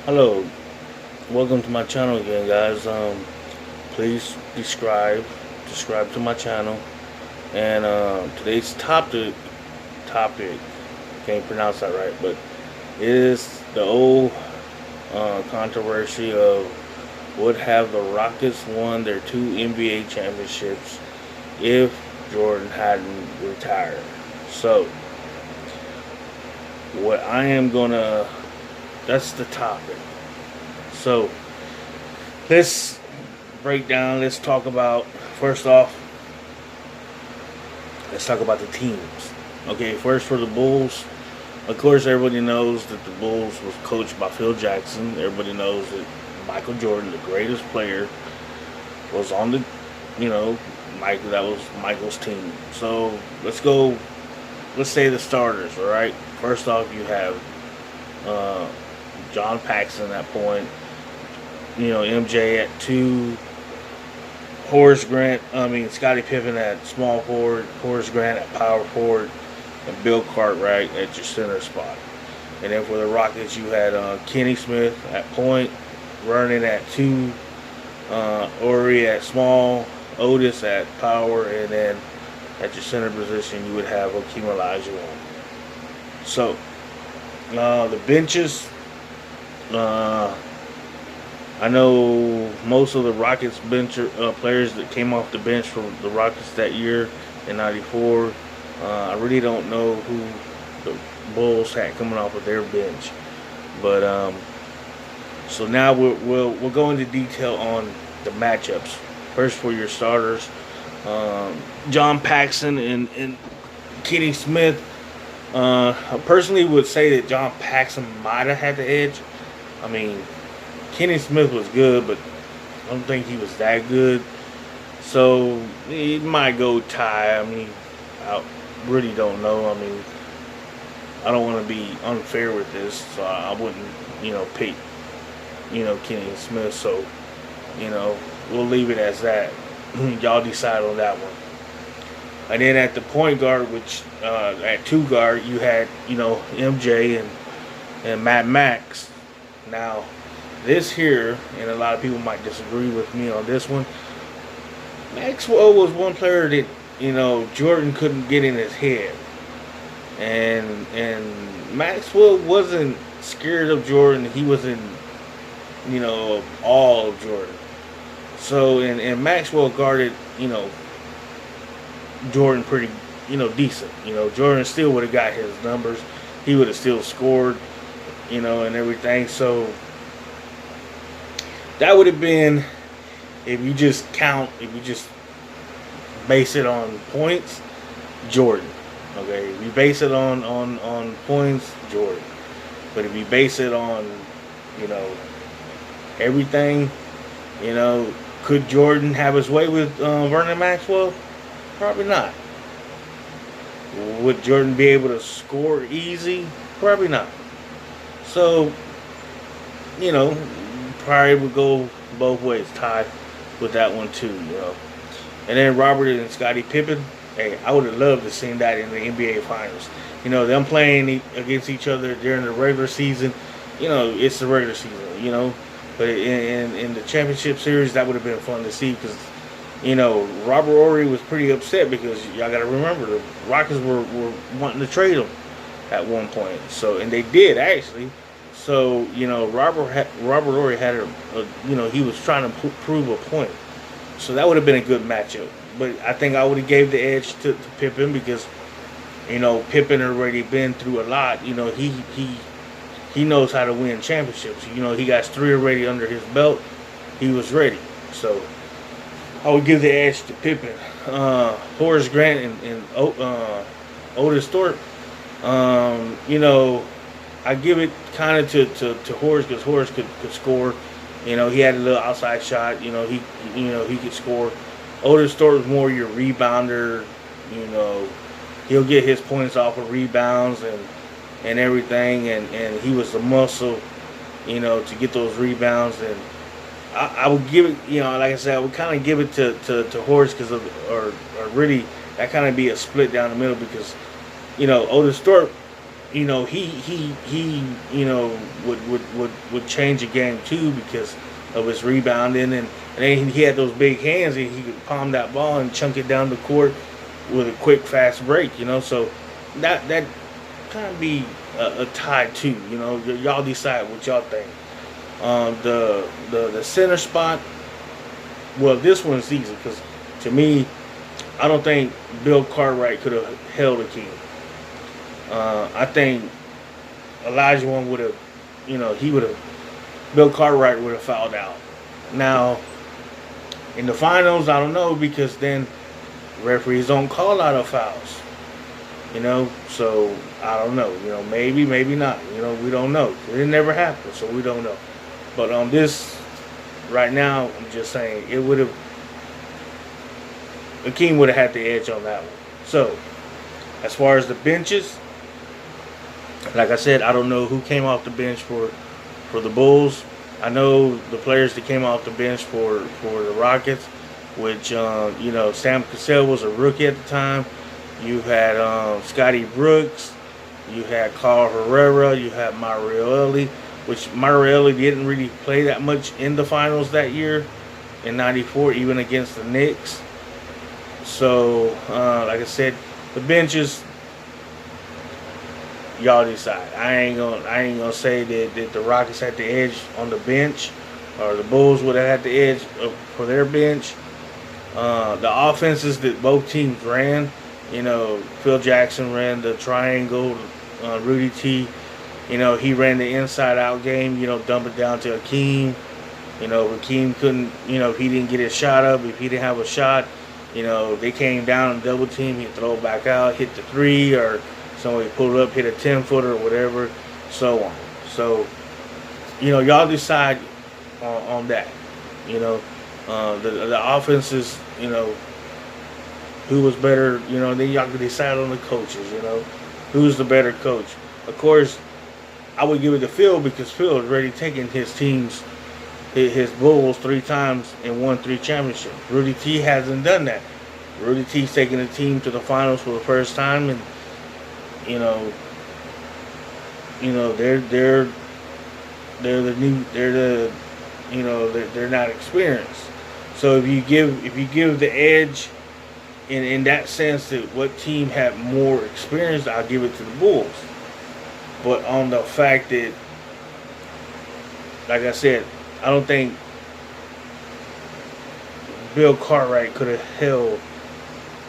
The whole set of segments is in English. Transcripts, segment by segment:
Hello, welcome to my channel again, guys. Please subscribe to my channel. And today's topic, can't pronounce that right, but it is the old controversy of would have the Rockets won their two NBA championships if Jordan hadn't retired. So, what I am gonna, that's the topic. So, let's break down. Let's talk about, first off, let's talk about the teams. Okay, first for the Bulls. Of course, everybody knows that the Bulls was coached by Phil Jackson. Everybody knows that Michael Jordan, the greatest player, was on the, you know, that was Michael's team. So let's go. Let's say the starters. All right. First off, you have uh, John Paxson at point. MJ at two. Scottie Pippen at small forward. Horace Grant at power forward, and Bill Cartwright at your center spot. And then for the Rockets, you had Kenny Smith at point, Vernon at two, Horry at small, Otis at power, and then at your center position, you would have Hakeem Olajuwon. So, the benches, uh, I know most of the Rockets bench players that came off the bench for the Rockets that year in '94. I really don't know who the Bulls had coming off of their bench, but so now we'll go into detail on the matchups. First for your starters, John Paxson and Kenny Smith. I personally would say that John Paxson might have had the edge. I mean, Kenny Smith was good, but I don't think he was that good. So it might go tie. I mean, I really don't know. I mean, I don't want to be unfair with this, so I wouldn't, pick, Kenny Smith. So, we'll leave it as that. Y'all decide on that one. And then at the point guard, which at two guard, you had, MJ and Matt Max. Now, this here, and a lot of people might disagree with me on this one. Maxwell was one player that Jordan couldn't get in his head, and Maxwell wasn't scared of Jordan. He wasn't all of Jordan. So and Maxwell guarded Jordan pretty decent. Jordan still would have got his numbers. He would have still scored and everything. So that would have been, if you just base it on points, Jordan. Okay, if you base it on points, Jordan. But if you base it on, everything, could Jordan have his way with Vernon Maxwell? Probably not. Would Jordan be able to score easy? Probably not. So, probably would go both ways, tie with that one too, And then Robert and Scottie Pippen, hey, I would have loved to seen that in the NBA Finals. Them playing against each other during the regular season. It's the regular season. But in the championship series, that would have been fun to see because, Robert Horry was pretty upset because y'all got to remember the Rockets were wanting to trade him at one point. So, and they did actually. So, Robert Horry had he was trying to prove a point. So that would have been a good matchup. But I think I would have gave the edge to Pippen because, Pippen already been through a lot. He knows how to win championships. He got three already under his belt. He was ready. So I would give the edge to Pippen. Horace Grant and Otis Thorpe. I give it kind of to Horace because Horace could score. He had a little outside shot. He could score. Otis Thorpe was more your rebounder. He'll get his points off of rebounds and everything. And he was the muscle, to get those rebounds. And I would give it, like I said, I would kind of give it to Horace because or really that kind of be a split down the middle because, Otis Thorpe he would change the game too because of his rebounding and then he had those big hands and he could palm that ball and chunk it down the court with a quick fast break. So that kind of be a tie too. Y'all decide what y'all think. The center spot. Well, this one's easy because to me, I don't think Bill Cartwright could have held Akeem. I think Olajuwon would have, Bill Cartwright would have fouled out. Now, in the finals, I don't know because then referees don't call out of fouls. So I don't know. Maybe, maybe not. We don't know. It never happened, so we don't know. But on this, right now, I'm just saying it would have. Akeem would have had the edge on that one. So, as far as the benches, like I said, I don't know who came off the bench for the Bulls. I know the players that came off the bench for the Rockets, which Sam Cassell was a rookie at the time. You had Scotty Brooks, you had Carl Herrera, you had Mario Elie, which Mario Elie didn't really play that much in the finals that year in '94, even against the Knicks. So, like I said, the benches, y'all decide. I ain't gonna say that the Rockets had the edge on the bench, or the Bulls would have had the edge for their bench. The offenses that both teams ran, Phil Jackson ran the triangle. Rudy T, he ran the inside-out game. Dump it down to Akeem. Akeem couldn't. If he didn't get his shot up, if he didn't have a shot. They came down and double team, he'd throw it back out, hit the three, or somebody pull it up, hit a 10-footer or whatever, so on. So, y'all decide on that. The offenses, who was better, then y'all can decide on the coaches, who's the better coach. Of course, I would give it to Phil because Phil has already taken his teams, his Bulls 3 times and won 3 championships. Rudy T hasn't done that. Rudy T's taking the team to the finals for the first time, and they're not experienced. So if you give the edge in that sense that what team had more experience, I'll give it to the Bulls. But on the fact that, like I said, I don't think Bill Cartwright could have held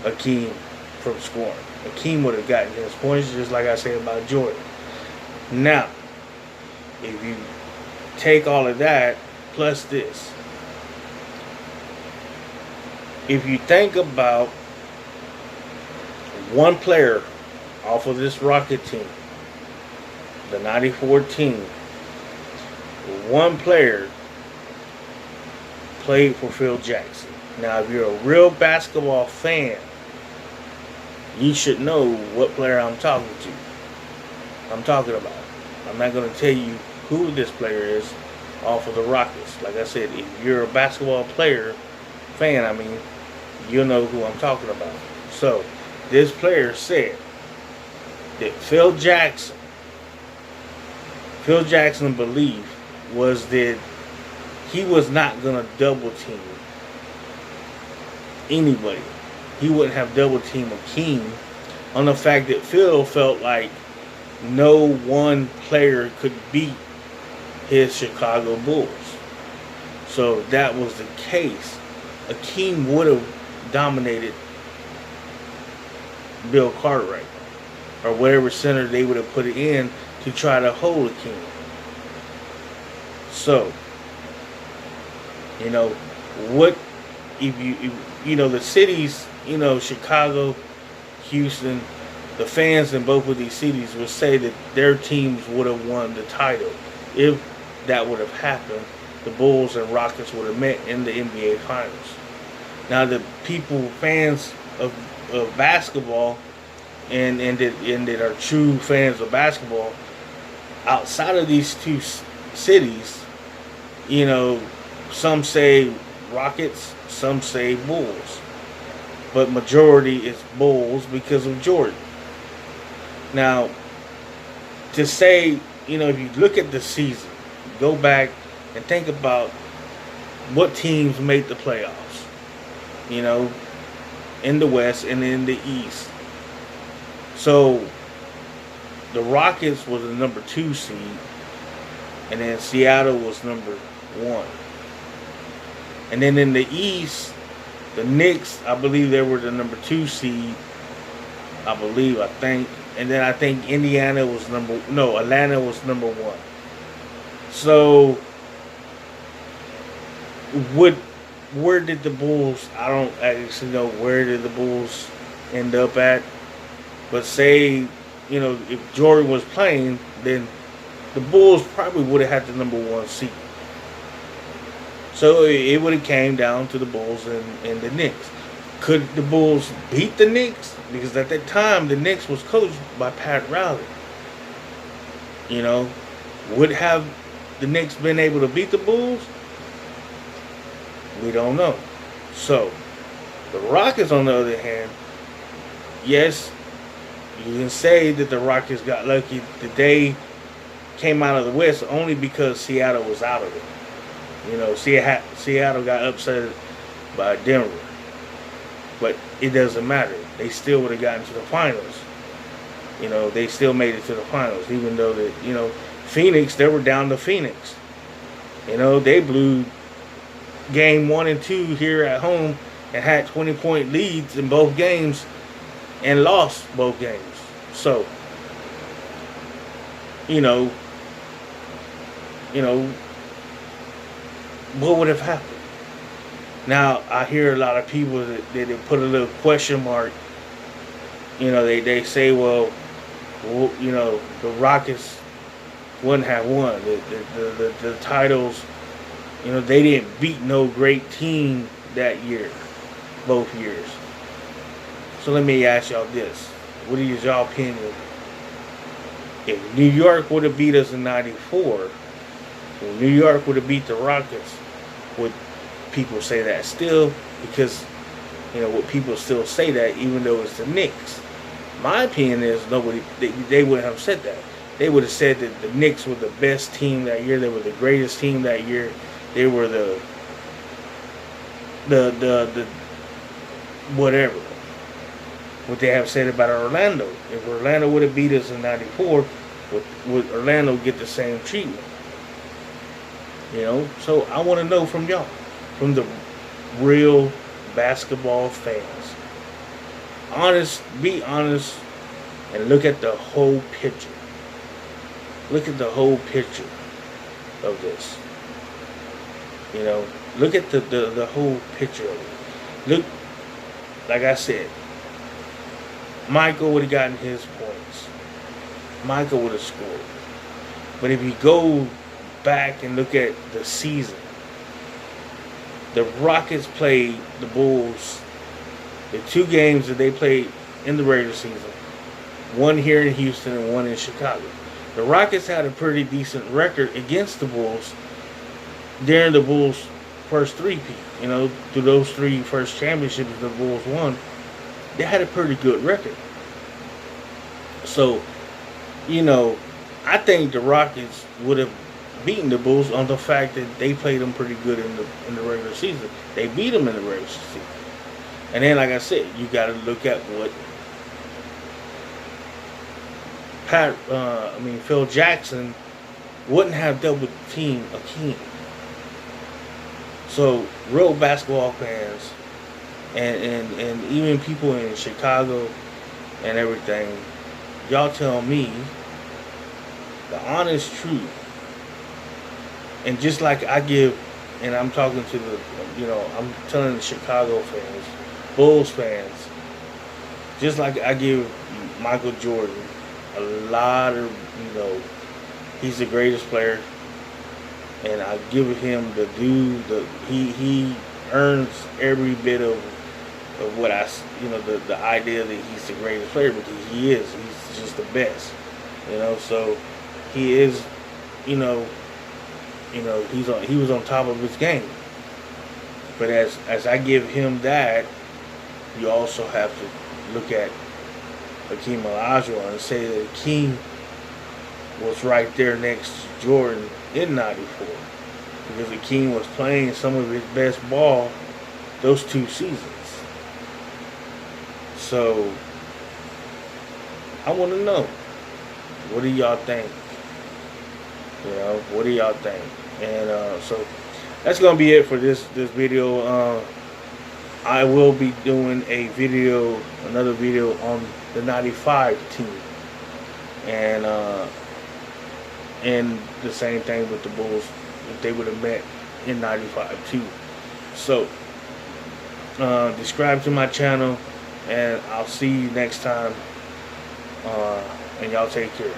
Akeem from scoring. Akeem would have gotten his points, just like I said about Jordan. Now, if you take all of that, plus this, if you think about one player off of this Rocket team, the '94 team, one player played for Phil Jackson. Now, if you're a real basketball fan, you should know what player I'm talking about. I'm not going to tell you who this player is off of the Rockets. Like I said, if you're a basketball fan, you'll know who I'm talking about. So, this player said that Phil Jackson's belief was that he was not going to double team anybody. He wouldn't have double teamed Akeem, on the fact that Phil felt like no one player could beat his Chicago Bulls. So if that was the case, Akeem would have dominated Bill Cartwright, or whatever center they would have put it in to try to hold Akeem. So, what if the cities, Chicago, Houston, the fans in both of these cities would say that their teams would have won the title. If that would have happened, the Bulls and Rockets would have met in the NBA Finals. Now, the fans of basketball, and that are true fans of basketball, outside of these two cities, some say Rockets, some say Bulls, but majority is Bulls because of Jordan. Now, to say, if you look at the season, go back and think about what teams made the playoffs, you know, in the West and in the East. So the Rockets was the number 2 seed, and then Seattle was number 1. And then in the East, the Knicks, I believe they were the number 2 seed. I think. And then I think Atlanta was number 1. So, where did the Bulls, I don't actually know where did the Bulls end up at. But say, if Jordan was playing, then the Bulls probably would have had the number 1 seed. So it would have came down to the Bulls and the Knicks. Could the Bulls beat the Knicks? Because at that time, the Knicks was coached by Pat Riley. Would have the Knicks been able to beat the Bulls? We don't know. So, the Rockets, on the other hand, yes, you can say that the Rockets got lucky that they came out of the West only because Seattle was out of it. Seattle got upset by Denver. But it doesn't matter. They still would have gotten to the finals. They still made it to the finals. Even though Phoenix, they were down to Phoenix. They blew game 1 and 2 here at home and had 20-point leads in both games and lost both games. So, what would have happened? Now, I hear a lot of people that they put a little question mark. They say, well, the Rockets wouldn't have won. The titles, they didn't beat no great team that year, both years. So let me ask y'all this. What is y'all opinion? If New York would have beat us in 94, if New York would have beat the Rockets, would people say that still? Because, would people still say that even though it's the Knicks? My opinion is they wouldn't have said that. They would have said that the Knicks were the best team that year. They were the greatest team that year. They were the whatever. What they have said about Orlando. If Orlando would have beat us in 94, would Orlando get the same treatment? So I want to know from y'all, from the real basketball fans. Be honest, and look at the whole picture. Look at the whole picture of this. Look at the whole picture of it. Look, like I said, Michael would have gotten his points. Michael would have scored. But if you go back and look at the season, the Rockets played the Bulls, the 2 games that they played in the regular season, one here in Houston and one in Chicago. The Rockets had a pretty decent record against the Bulls during the Bulls' first three-peat. Through those 3 first championships the Bulls won, they had a pretty good record. So, I think the Rockets would have beaten the Bulls on the fact that they played them pretty good in the regular season. They beat them in the regular season. And then, like I said, you got to look at what Phil Jackson wouldn't have double teamed Akeem. So, real basketball fans and even people in Chicago and everything, y'all tell me the honest truth. And just like I give, and I'm talking to I'm telling the Chicago fans, Bulls fans, just like I give Michael Jordan a lot of, he's the greatest player, and I give him he earns every bit of what the idea that he's the greatest player, because he's just the best, so he is, he was on top of his game. But as I give him that, you also have to look at Hakeem Olajuwon and say that Hakeem was right there next to Jordan in '94 because Hakeem was playing some of his best ball those 2 seasons. So I want to know, what do y'all think? You know, what do y'all think? And so that's gonna be it for this video. I will be doing another video on the '95 team, and the same thing with the Bulls if they would have met in '95 too. So subscribe to my channel, and I'll see you next time. And y'all take care.